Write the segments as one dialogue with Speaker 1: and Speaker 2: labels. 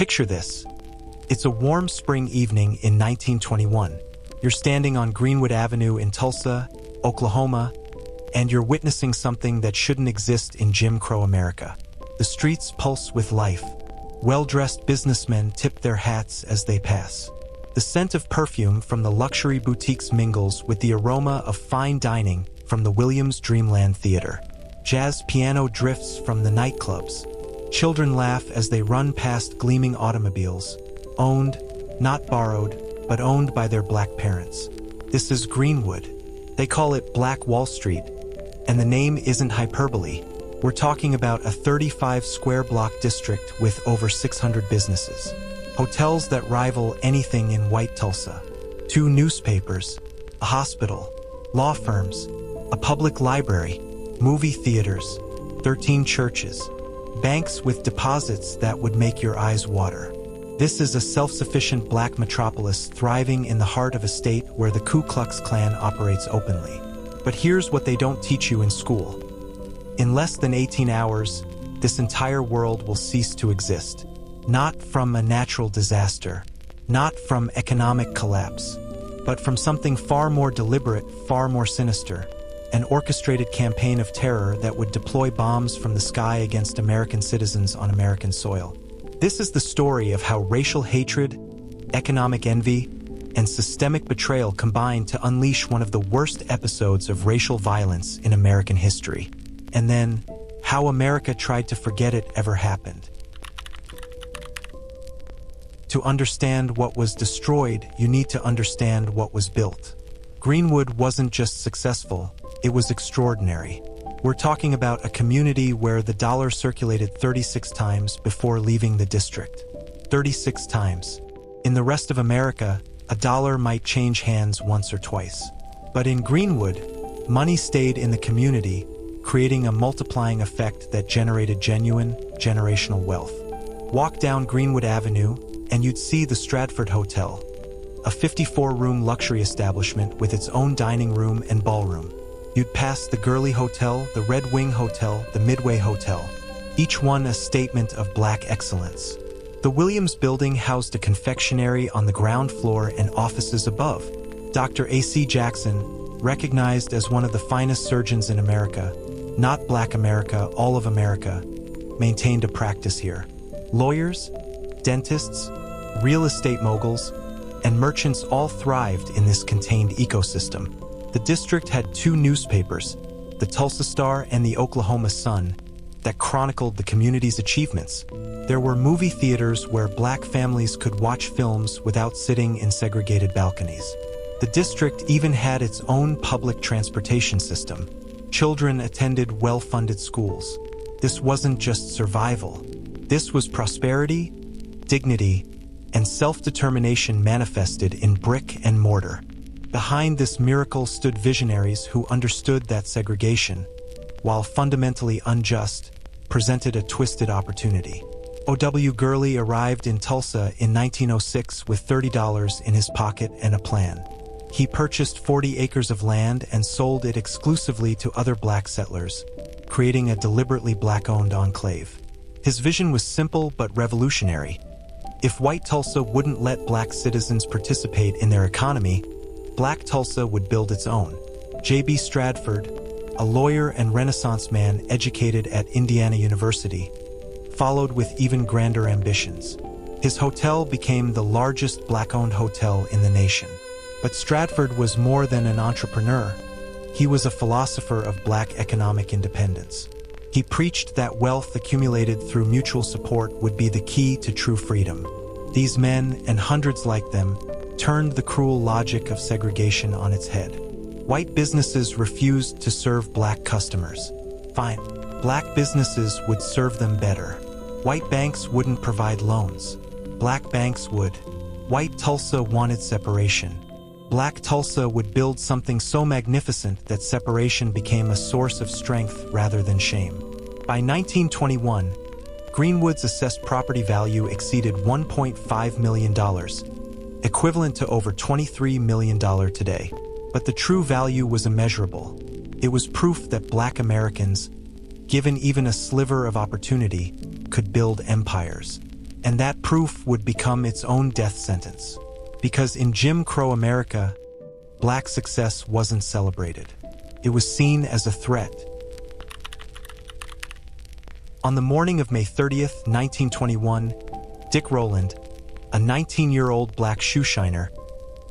Speaker 1: Picture this. It's a warm spring evening in 1921. You're standing on Greenwood Avenue in Tulsa, Oklahoma, and you're witnessing something that shouldn't exist in Jim Crow America. The streets pulse with life. Well-dressed businessmen tip their hats as they pass. The scent of perfume from the luxury boutiques mingles with the aroma of fine dining from the Williams Dreamland Theater. Jazz piano drifts from the nightclubs. Children laugh as they run past gleaming automobiles, owned, not borrowed, but owned by their black parents. This is Greenwood. They call it Black Wall Street, and the name isn't hyperbole. We're talking about a 35-square-block district with over 600 businesses. Hotels that rival anything in White Tulsa. 2 newspapers, a hospital, law firms, a public library, movie theaters, 13 churches, banks with deposits that would make your eyes water. This is a self-sufficient black metropolis thriving in the heart of a state where the Ku Klux Klan operates openly. But here's what they don't teach you in school. In less than 18 hours, this entire world will cease to exist. Not from a natural disaster, not from economic collapse, but from something far more deliberate, far more sinister, an orchestrated campaign of terror that would deploy bombs from the sky against American citizens on American soil. This is the story of how racial hatred, economic envy, and systemic betrayal combined to unleash one of the worst episodes of racial violence in American history. And then, how America tried to forget it ever happened. To understand what was destroyed, you need to understand what was built. Greenwood wasn't just successful, it was extraordinary. We're talking about a community where the dollar circulated 36 times before leaving the district. 36 times. In the rest of America, a dollar might change hands once or twice. But in Greenwood, money stayed in the community, creating a multiplying effect that generated genuine, generational wealth. Walk down Greenwood Avenue, and you'd see the Stratford Hotel, a 54-room luxury establishment with its own dining room and ballroom. You'd pass the Gurley Hotel, the Red Wing Hotel, the Midway Hotel, each one a statement of black excellence. The Williams Building housed a confectionery on the ground floor and offices above. Dr. A.C. Jackson, recognized as one of the finest surgeons in America, not Black America, all of America, maintained a practice here. Lawyers, dentists, real estate moguls, and merchants all thrived in this contained ecosystem. The district had 2 newspapers, the Tulsa Star and the Oklahoma Sun, that chronicled the community's achievements. There were movie theaters where black families could watch films without sitting in segregated balconies. The district even had its own public transportation system. Children attended well-funded schools. This wasn't just survival. This was prosperity, dignity, and self-determination manifested in brick and mortar. Behind this miracle stood visionaries who understood that segregation, while fundamentally unjust, presented a twisted opportunity. O.W. Gurley arrived in Tulsa in 1906 with $30 in his pocket and a plan. He purchased 40 acres of land and sold it exclusively to other black settlers, creating a deliberately black-owned enclave. His vision was simple but revolutionary. If white Tulsa wouldn't let black citizens participate in their economy, Black Tulsa would build its own. J.B. Stratford, a lawyer and Renaissance man educated at Indiana University, followed with even grander ambitions. His hotel became the largest black-owned hotel in the nation. But Stratford was more than an entrepreneur. He was a philosopher of black economic independence. He preached that wealth accumulated through mutual support would be the key to true freedom. These men, and hundreds like them, turned the cruel logic of segregation on its head. White businesses refused to serve black customers. Fine, black businesses would serve them better. White banks wouldn't provide loans. Black banks would. White Tulsa wanted separation. Black Tulsa would build something so magnificent that separation became a source of strength rather than shame. By 1921, Greenwood's assessed property value exceeded $1.5 million, equivalent to over $23 million today. But the true value was immeasurable. It was proof that black Americans, given even a sliver of opportunity, could build empires. And that proof would become its own death sentence. Because in Jim Crow America, black success wasn't celebrated. It was seen as a threat. On the morning of May 30th, 1921, Dick Rowland, a 19-year-old black shoeshiner,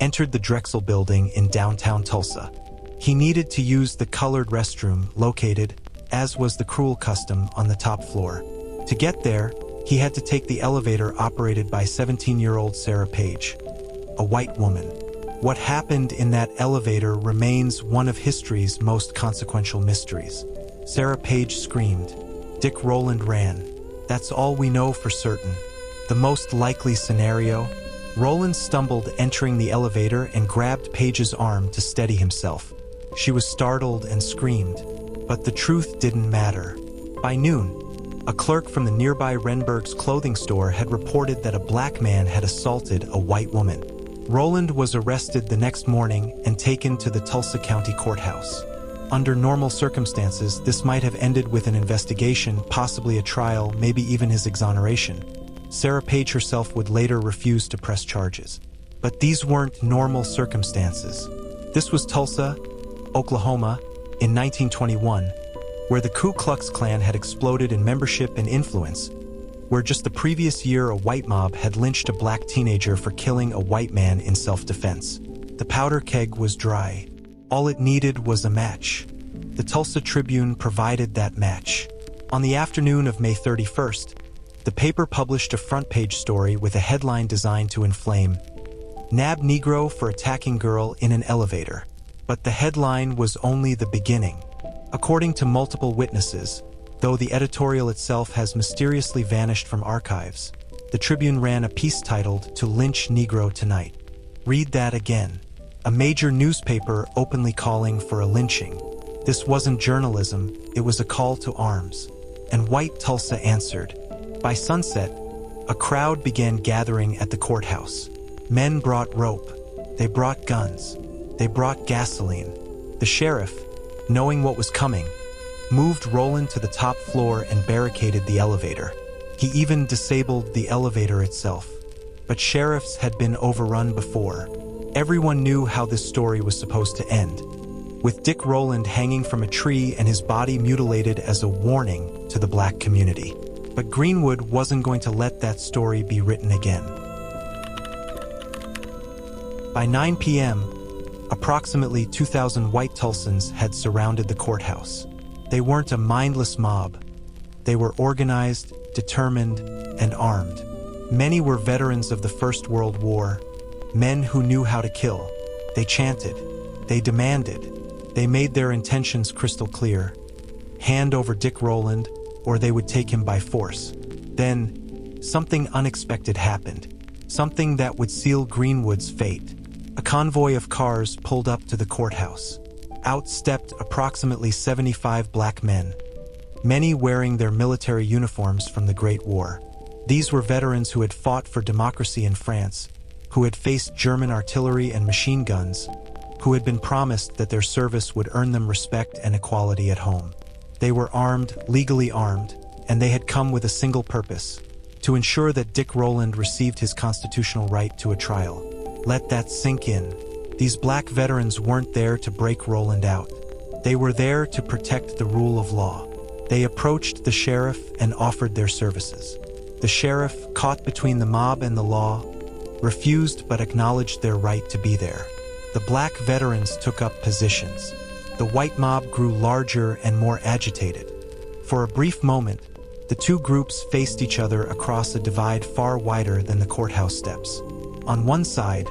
Speaker 1: entered the Drexel building in downtown Tulsa. He needed to use the colored restroom located, as was the cruel custom, on the top floor. To get there, he had to take the elevator operated by 17-year-old Sarah Page, a white woman. What happened in that elevator remains one of history's most consequential mysteries. Sarah Page screamed. Dick Rowland ran. That's all we know for certain. The most likely scenario? Rowland stumbled entering the elevator and grabbed Page's arm to steady himself. She was startled and screamed, but the truth didn't matter. By noon, a clerk from the nearby Renberg's clothing store had reported that a black man had assaulted a white woman. Rowland was arrested the next morning and taken to the Tulsa County Courthouse. Under normal circumstances, this might have ended with an investigation, possibly a trial, maybe even his exoneration. Sarah Page herself would later refuse to press charges. But these weren't normal circumstances. This was Tulsa, Oklahoma, in 1921, where the Ku Klux Klan had exploded in membership and influence, where just the previous year a white mob had lynched a black teenager for killing a white man in self-defense. The powder keg was dry. All it needed was a match. The Tulsa Tribune provided that match. On the afternoon of May 31st, the paper published a front-page story with a headline designed to inflame, "Nab Negro for attacking girl in an elevator." But the headline was only the beginning. According to multiple witnesses, though the editorial itself has mysteriously vanished from archives, the Tribune ran a piece titled, "To Lynch Negro Tonight." Read that again. A major newspaper openly calling for a lynching. This wasn't journalism, it was a call to arms. And white Tulsa answered. By sunset, a crowd began gathering at the courthouse. Men brought rope. They brought guns. They brought gasoline. The sheriff, knowing what was coming, moved Rowland to the top floor and barricaded the elevator. He even disabled the elevator itself. But sheriffs had been overrun before. Everyone knew how this story was supposed to end, with Dick Rowland hanging from a tree and his body mutilated as a warning to the black community. But Greenwood wasn't going to let that story be written again. By 9 p.m., approximately 2,000 white Tulsans had surrounded the courthouse. They weren't a mindless mob. They were organized, determined, and armed. Many were veterans of the First World War, men who knew how to kill. They chanted. They demanded. They made their intentions crystal clear. Hand over Dick Rowland, or they would take him by force. Then, something unexpected happened. Something that would seal Greenwood's fate. A convoy of cars pulled up to the courthouse. Out stepped approximately 75 black men, many wearing their military uniforms from the Great War. These were veterans who had fought for democracy in France, who had faced German artillery and machine guns, who had been promised that their service would earn them respect and equality at home. They were armed, legally armed, and they had come with a single purpose: to ensure that Dick Rowland received his constitutional right to a trial. Let that sink in. These black veterans weren't there to break Rowland out. They were there to protect the rule of law. They approached the sheriff and offered their services. The sheriff, caught between the mob and the law, refused but acknowledged their right to be there. The black veterans took up positions. The white mob grew larger and more agitated. For a brief moment, the two groups faced each other across a divide far wider than the courthouse steps. On one side,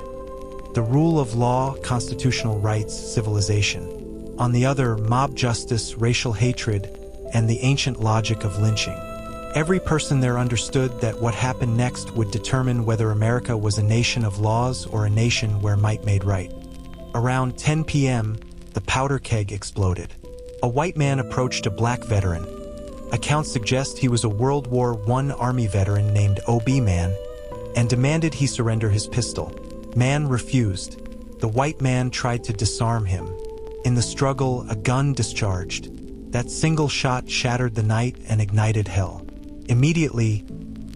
Speaker 1: the rule of law, constitutional rights, civilization. On the other, mob justice, racial hatred, and the ancient logic of lynching. Every person there understood that what happened next would determine whether America was a nation of laws or a nation where might made right. Around 10 p.m., the powder keg exploded. A white man approached a black veteran. Accounts suggest he was a World War I Army veteran named O.B. Mann, and demanded he surrender his pistol. Mann refused. The white man tried to disarm him. In the struggle, a gun discharged. That single shot shattered the night and ignited hell. Immediately,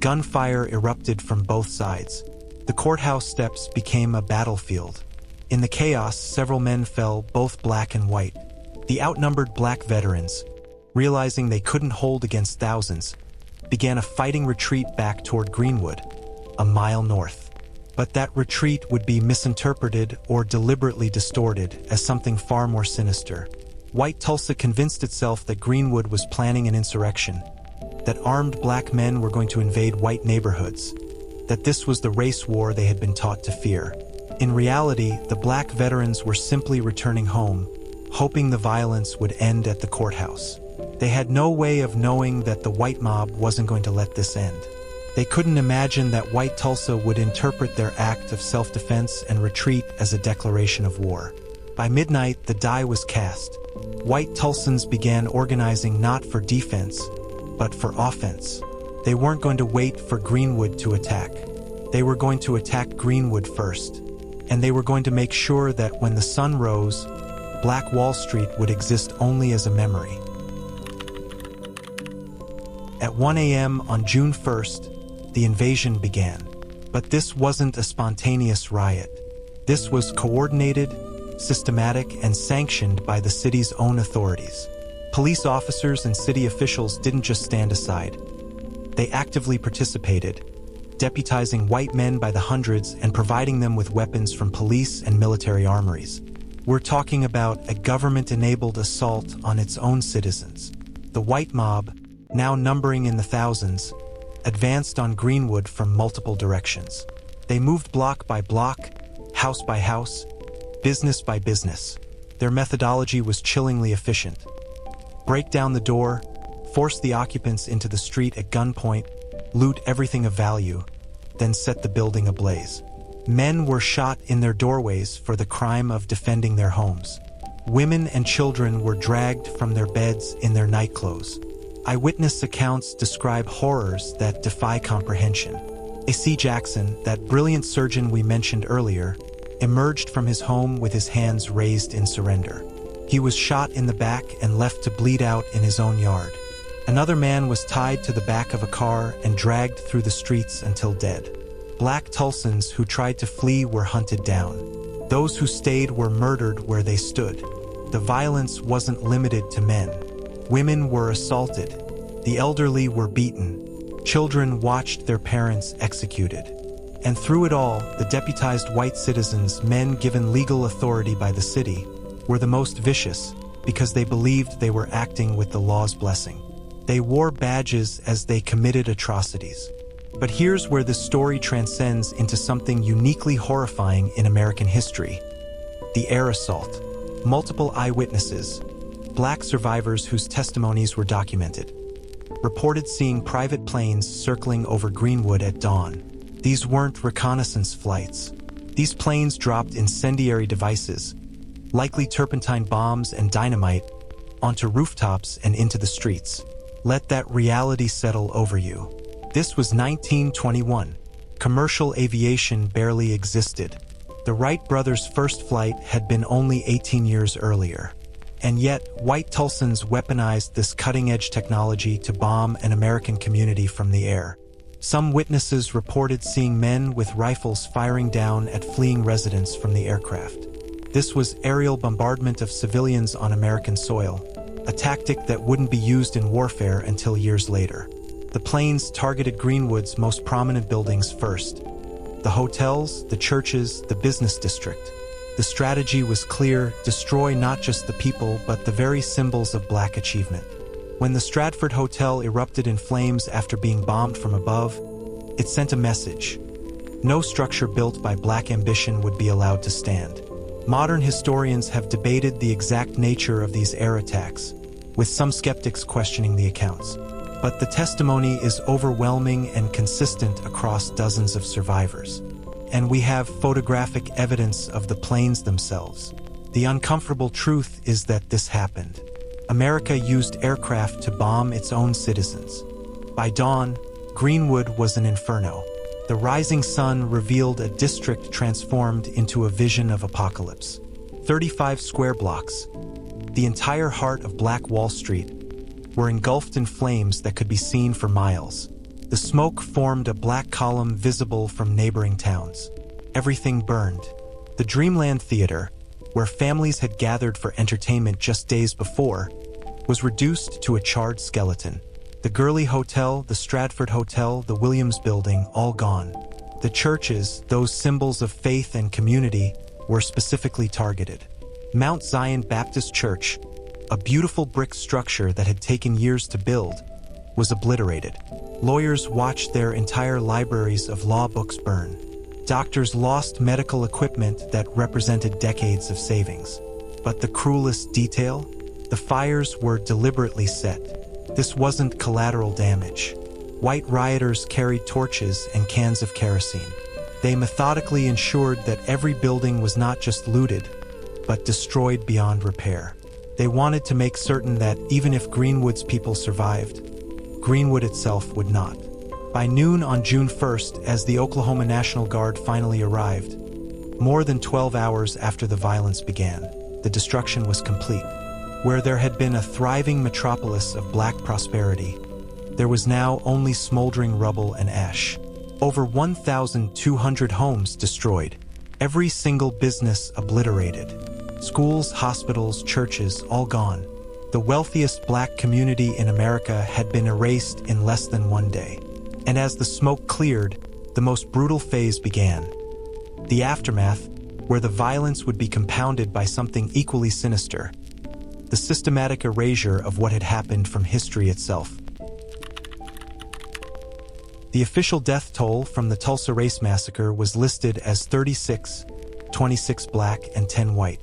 Speaker 1: Gunfire erupted from both sides. The courthouse steps became a battlefield. In the chaos, several men fell, both black and white. The outnumbered black veterans, realizing they couldn't hold against thousands, began a fighting retreat back toward Greenwood, a mile north. But that retreat would be misinterpreted or deliberately distorted as something far more sinister. White Tulsa convinced itself that Greenwood was planning an insurrection, that armed black men were going to invade white neighborhoods, that this was the race war they had been taught to fear. In reality, the black veterans were simply returning home, hoping the violence would end at the courthouse. They had no way of knowing that the white mob wasn't going to let this end. They couldn't imagine that white Tulsa would interpret their act of self-defense and retreat as a declaration of war. By midnight, the die was cast. White Tulsans began organizing not for defense, but for offense. They weren't going to wait for Greenwood to attack. They were going to attack Greenwood first. And they were going to make sure that when the sun rose, Black Wall Street would exist only as a memory. At 1 a.m. on June 1st, the invasion began. But this wasn't a spontaneous riot. This was coordinated, systematic, and sanctioned by the city's own authorities. Police officers and city officials didn't just stand aside. They actively participated, deputizing white men by the hundreds and providing them with weapons from police and military armories. We're talking about a government-enabled assault on its own citizens. The white mob, now numbering in the thousands, advanced on Greenwood from multiple directions. They moved block by block, house by house, business by business. Their methodology was chillingly efficient. Break down the door, force the occupants into the street at gunpoint, loot everything of value, then set the building ablaze. Men were shot in their doorways for the crime of defending their homes. Women and children were dragged from their beds in their nightclothes. Eyewitness accounts describe horrors that defy comprehension. A.C. Jackson, that brilliant surgeon we mentioned earlier, emerged from his home with his hands raised in surrender. He was shot in the back and left to bleed out in his own yard. Another man was tied to the back of a car and dragged through the streets until dead. Black Tulsans who tried to flee were hunted down. Those who stayed were murdered where they stood. The violence wasn't limited to men. Women were assaulted. The elderly were beaten. Children watched their parents executed. And through it all, the deputized white citizens, men given legal authority by the city, were the most vicious because they believed they were acting with the law's blessing. They wore badges as they committed atrocities. But here's where this story transcends into something uniquely horrifying in American history: the air assault. Multiple eyewitnesses, black survivors whose testimonies were documented, reported seeing private planes circling over Greenwood at dawn. These weren't reconnaissance flights. These planes dropped incendiary devices, likely turpentine bombs and dynamite, onto rooftops and into the streets. Let that reality settle over you. This was 1921. Commercial aviation barely existed. The Wright brothers' first flight had been only 18 years earlier. And yet, white Tulsans weaponized this cutting-edge technology to bomb an American community from the air. Some witnesses reported seeing men with rifles firing down at fleeing residents from the aircraft. This was aerial bombardment of civilians on American soil, a tactic that wouldn't be used in warfare until years later. The planes targeted Greenwood's most prominent buildings first: the hotels, the churches, the business district. The strategy was clear: destroy not just the people, but the very symbols of black achievement. When the Stratford Hotel erupted in flames after being bombed from above, it sent a message. No structure built by black ambition would be allowed to stand. Modern historians have debated the exact nature of these air attacks, with some skeptics questioning the accounts. But the testimony is overwhelming and consistent across dozens of survivors. And we have photographic evidence of the planes themselves. The uncomfortable truth is that this happened. America used aircraft to bomb its own citizens. By dawn, Greenwood was an inferno. The rising sun revealed a district transformed into a vision of apocalypse. 35 square blocks, the entire heart of Black Wall Street, were engulfed in flames that could be seen for miles. The smoke formed a black column visible from neighboring towns. Everything burned. The Dreamland Theater, where families had gathered for entertainment just days before, was reduced to a charred skeleton. The Gurley Hotel, the Stratford Hotel, the Williams Building, all gone. The churches, those symbols of faith and community, were specifically targeted. Mount Zion Baptist Church, a beautiful brick structure that had taken years to build, was obliterated. Lawyers watched their entire libraries of law books burn. Doctors lost medical equipment that represented decades of savings. But the cruelest detail? The fires were deliberately set. This wasn't collateral damage. White rioters carried torches and cans of kerosene. They methodically ensured that every building was not just looted, but destroyed beyond repair. They wanted to make certain that even if Greenwood's people survived, Greenwood itself would not. By noon on June 1st, as the Oklahoma National Guard finally arrived, more than 12 hours after the violence began, the destruction was complete. Where there had been a thriving metropolis of black prosperity, there was now only smoldering rubble and ash. Over 1,200 homes destroyed, every single business obliterated. Schools, hospitals, churches, all gone. The wealthiest black community in America had been erased in less than one day. And as the smoke cleared, the most brutal phase began. The aftermath, where the violence would be compounded by something equally sinister. The systematic erasure of what had happened from history itself. The official death toll from the Tulsa Race Massacre was listed as 36, 26 black and 10 white.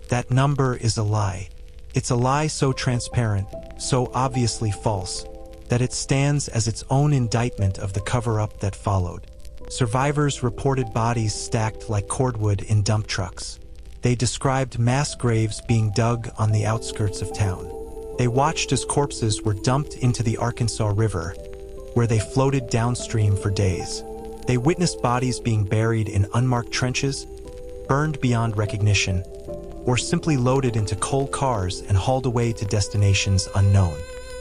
Speaker 1: That number is a lie. It's a lie so transparent, so obviously false, that it stands as its own indictment of the cover-up that followed. Survivors reported bodies stacked like cordwood in dump trucks. They described mass graves being dug on the outskirts of town. They watched as corpses were dumped into the Arkansas River, where they floated downstream for days. They witnessed bodies being buried in unmarked trenches, burned beyond recognition, or simply loaded into coal cars and hauled away to destinations unknown.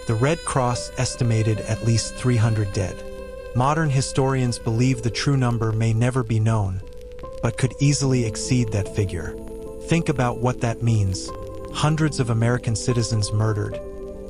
Speaker 1: The Red Cross estimated at least 300 dead. Modern historians believe the true number may never be known, but could easily exceed that figure. Think about what that means. Hundreds of American citizens murdered,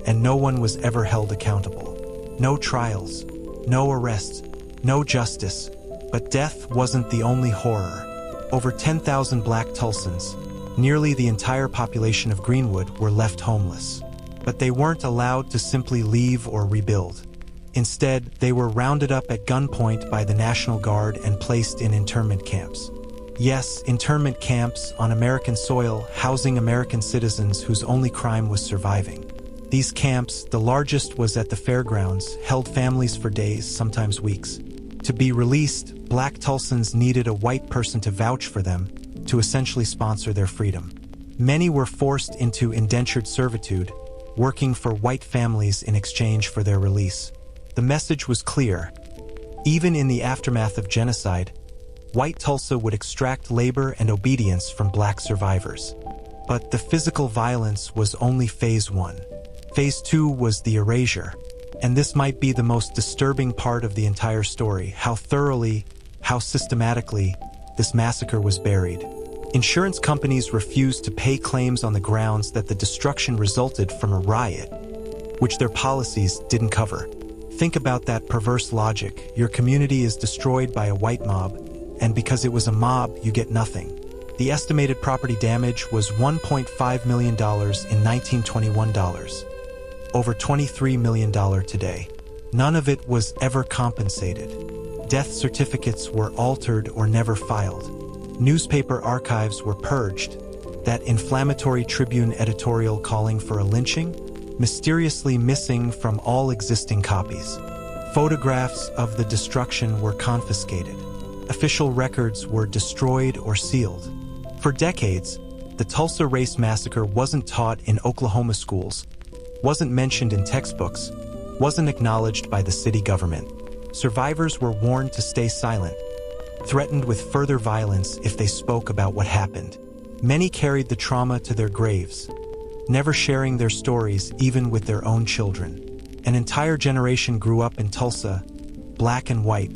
Speaker 1: and no one was ever held accountable. No trials, no arrests, no justice. But death wasn't the only horror. Over 10,000 black Tulsans, nearly the entire population of Greenwood, were left homeless. But they weren't allowed to simply leave or rebuild. Instead, they were rounded up at gunpoint by the National Guard and placed in internment camps. Yes, internment camps on American soil, housing American citizens whose only crime was surviving. These camps, the largest was at the fairgrounds, held families for days, sometimes weeks. To be released, black Tulsans needed a white person to vouch for them, to essentially sponsor their freedom. Many were forced into indentured servitude, working for white families in exchange for their release. The message was clear. Even in the aftermath of genocide, white Tulsa would extract labor and obedience from black survivors. But the physical violence was only phase one. Phase two was the erasure. And this might be the most disturbing part of the entire story: how thoroughly, how systematically, this massacre was buried. Insurance companies refused to pay claims on the grounds that the destruction resulted from a riot, which their policies didn't cover. Think about that perverse logic. Your community is destroyed by a white mob, and because it was a mob, you get nothing. The estimated property damage was $1.5 million in 1921 dollars. Over $23 million today. None of it was ever compensated. Death certificates were altered or never filed. Newspaper archives were purged. That inflammatory Tribune editorial calling for a lynching, mysteriously missing from all existing copies. Photographs of the destruction were confiscated. Official records were destroyed or sealed. For decades, the Tulsa Race Massacre wasn't taught in Oklahoma schools, wasn't mentioned in textbooks, wasn't acknowledged by the city government. Survivors were warned to stay silent, threatened with further violence if they spoke about what happened. Many carried the trauma to their graves, never sharing their stories even with their own children. An entire generation grew up in Tulsa, black and white,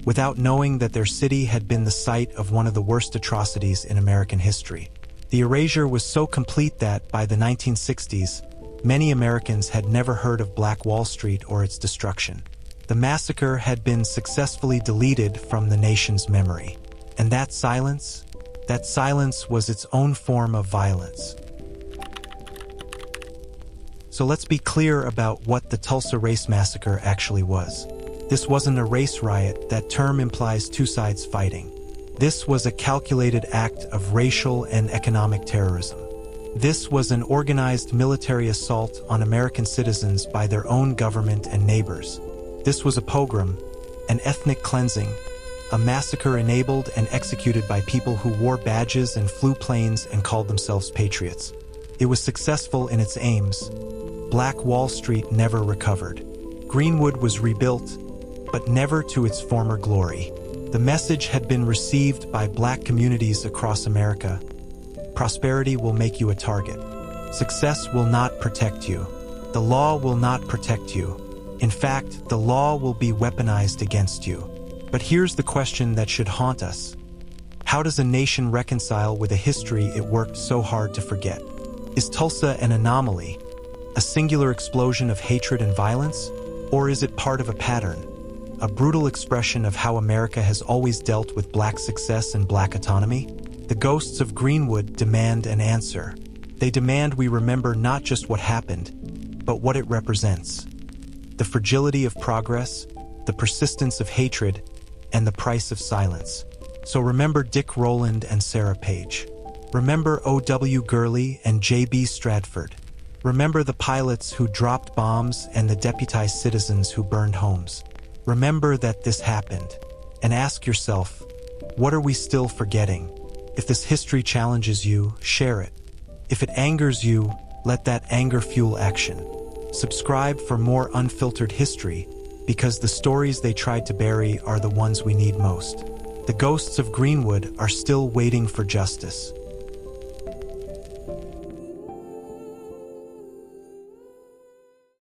Speaker 1: without knowing that their city had been the site of one of the worst atrocities in American history. The erasure was so complete that, by the 1960s, many Americans had never heard of Black Wall Street or its destruction. The massacre had been successfully deleted from the nation's memory. And that silence was its own form of violence. So let's be clear about what the Tulsa Race Massacre actually was. This wasn't a race riot. That term implies two sides fighting. This was a calculated act of racial and economic terrorism. This was an organized military assault on American citizens by their own government and neighbors. This was a pogrom, an ethnic cleansing, a massacre enabled and executed by people who wore badges and flew planes and called themselves patriots. It was successful in its aims. Black Wall Street never recovered. Greenwood was rebuilt, but never to its former glory. The message had been received by black communities across America. Prosperity will make you a target. Success will not protect you. The law will not protect you. In fact, the law will be weaponized against you. But here's the question that should haunt us. How does a nation reconcile with a history it worked so hard to forget? Is Tulsa an anomaly, a singular explosion of hatred and violence? Or is it part of a pattern, a brutal expression of how America has always dealt with black success and black autonomy? The ghosts of Greenwood demand an answer. They demand we remember not just what happened, but what it represents. The fragility of progress, the persistence of hatred, and the price of silence. So remember Dick Rowland and Sarah Page. Remember O.W. Gurley and J.B. Stratford. Remember the pilots who dropped bombs and the deputized citizens who burned homes. Remember that this happened, and ask yourself, what are we still forgetting? If this history challenges you, share it. If it angers you, let that anger fuel action. Subscribe for more unfiltered history, because the stories they tried to bury are the ones we need most. The ghosts of Greenwood are still waiting for justice.